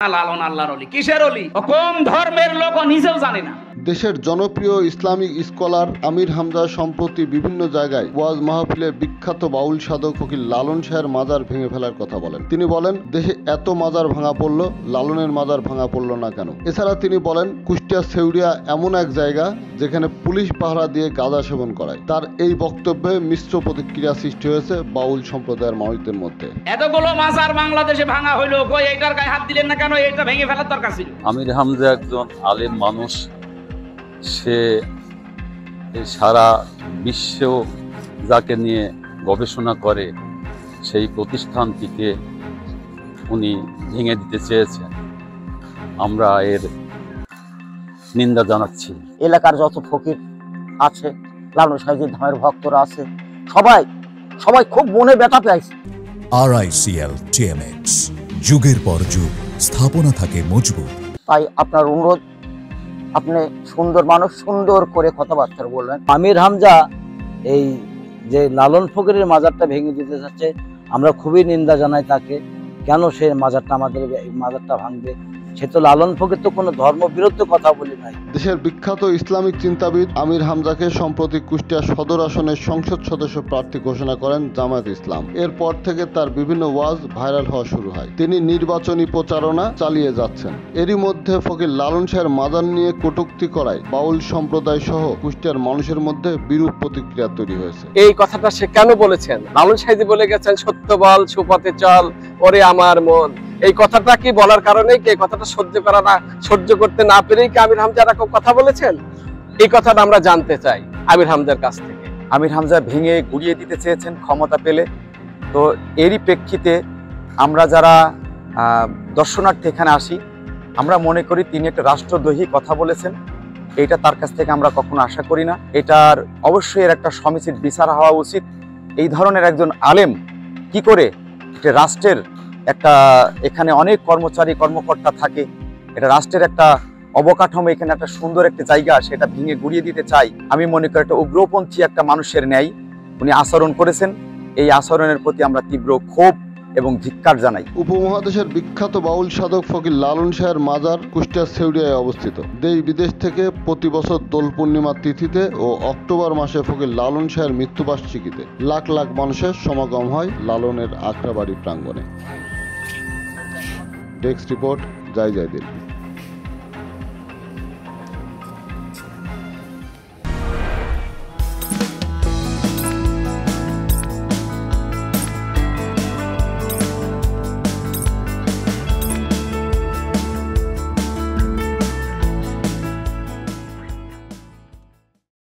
লালন আল্লাহর ওলি। কিসের ওলি? কোন ধর্মের লোক নিজেও জানে না। দেশের জনপ্রিয় ইসলামিক স্কলার আমির হামজা সম্প্রতি বিভিন্ন জায়গায় ওয়াজ মাহফিলে বিখ্যাত বাউল সাধক ফকির লালন শাহের মাজার ভেঙে ফেলার কথা বলেন। তিনি বলেন, দেশে এত মাজার ভাঙা পড়ল, লালনের মাজার ভাঙা পড়ল না কেন? এছাড়া তিনি বলেন, কুষ্টিয়া ছেউড়িয়া এমন এক জায়গা যেখানে পুলিশ পাহারা দিয়ে গাঁজা সেবন করায়। তার এই বক্তব্যে মিশ্র প্রতিক্রিয়া সৃষ্টি হয়েছে বাউল সম্প্রদায়ের মানুষদের মধ্যে। এতগুলো মাজার বাংলাদেশে ভাঙা হইলো, কই এইটার গায়ে হাত দিলেন না কেন? এটা ভেঙে ফেলার দরকার ছিল। আমির হামজা একজন আলেম মানুষ, সে সারা বিশ্ব যাকে নিয়ে গবেষণা করে সেই প্রতিষ্ঠানটিকে উনি ভেঙে দিতে চেয়েছেন। আমরা এর নিন্দা জানাচ্ছি। এলাকার যত ফকির আছে, লালন সাহেবের ধামের ভক্তরা আছে, সবাই খুব মনে ব্যথা পেয়েছে। RICL TMX, যুগের পর যুগ স্থাপনা থাকে মজবুত। তাই আপনার অনুরোধ, আপনি সুন্দর মানুষ, সুন্দর করে কথাবার্তা বললেন। আমির হামজা এই যে লালন ফকিরের মাজারটা ভেঙে দিতে যাচ্ছে, আমরা খুবই নিন্দা জানাই তাকে। কেন সে মাজারটা ভাঙবে? সে তো লালন ফকির তো কোনো ধর্ম বিরুদ্ধে কথা বলি নাই। দেশের বিখ্যাত ইসলামিক চিন্তাবিদ আমির হামজাকে সম্প্রতি কুষ্টিয়া সদর আসনের সংসদ সদস্য প্রার্থী ঘোষণা করেন জামায়াত ইসলাম। এরপর থেকে তার বিভিন্ন ওয়াজ ভাইরাল হওয়া শুরু হয়। তিনি নির্বাচনী প্রচারণা চালিয়ে যাচ্ছেন। এরই মধ্যে ফকির লালন শাহের মাজার নিয়ে কটূক্তি করায় বাউল সম্প্রদায় সহ কুষ্টিয়ার মানুষের মধ্যে বিরূপ প্রতিক্রিয়া তৈরি হয়েছে। এই কথাটা সে কেন বলেছেন? লালন সাহেব বলে গেছেন, সত্য বল, সুপথে চল, ওরে আমার মন। এই কথাটা কি বলার কারণে কি এই কথাটা সহ্য করতে না পেরেই কি আমির হামজা এরকম কথা বলেছেন? এই কথাটা আমরা জানতে চাই আমির হামজার কাছ থেকে। আমির হামজা ভেঙে গুড়িয়ে দিতে চেয়েছেন ক্ষমতা পেলে। তো এরই প্রেক্ষিতে আমরা যারা দর্শনার্থী এখানে আসি, আমরা মনে করি তিনি একটা রাষ্ট্রদ্রোহী কথা বলেছেন। এটা তার কাছ থেকে আমরা কখনো আশা করি না। এটার অবশ্যই এর একটা সমীচিত বিচার হওয়া উচিত। এই ধরনের একজন আলেম কি করে এটা রাষ্ট্রের একটা, এখানে অনেক কর্মকর্তা থাকে, এটা রাষ্ট্রের একটা অবকাঠামো, এখানে একটা সুন্দর একটা জায়গা, সেটা ভেঙে গুড়িয়ে দিতে চাই। আমি মনে করি একটা উগ্রপন্থী একটা মানুষের ন্যায় উনি আচরণ করেছেন। এই আচরণের প্রতি আমরা তীব্র ক্ষোভ এবং ধিক্কার জানাই। উপমহাদেশের বিখ্যাত বাউল সাধক ফকির লালন শাহের মাজার কুষ্টিয়া ছেউড়িয়ায় অবস্থিত। দেশ বিদেশ থেকে প্রতি বছর দোল পূর্ণিমা তিথিতে ও অক্টোবর মাসে ফকির লালন শাহের মৃত্যুবার্ষিকীতে লাখ লাখ মানুষের সমাগম হয় লালনের আখড়াবাড়ি প্রাঙ্গণে। ডেস্ক রিপোর্ট, জয় দিল্লি।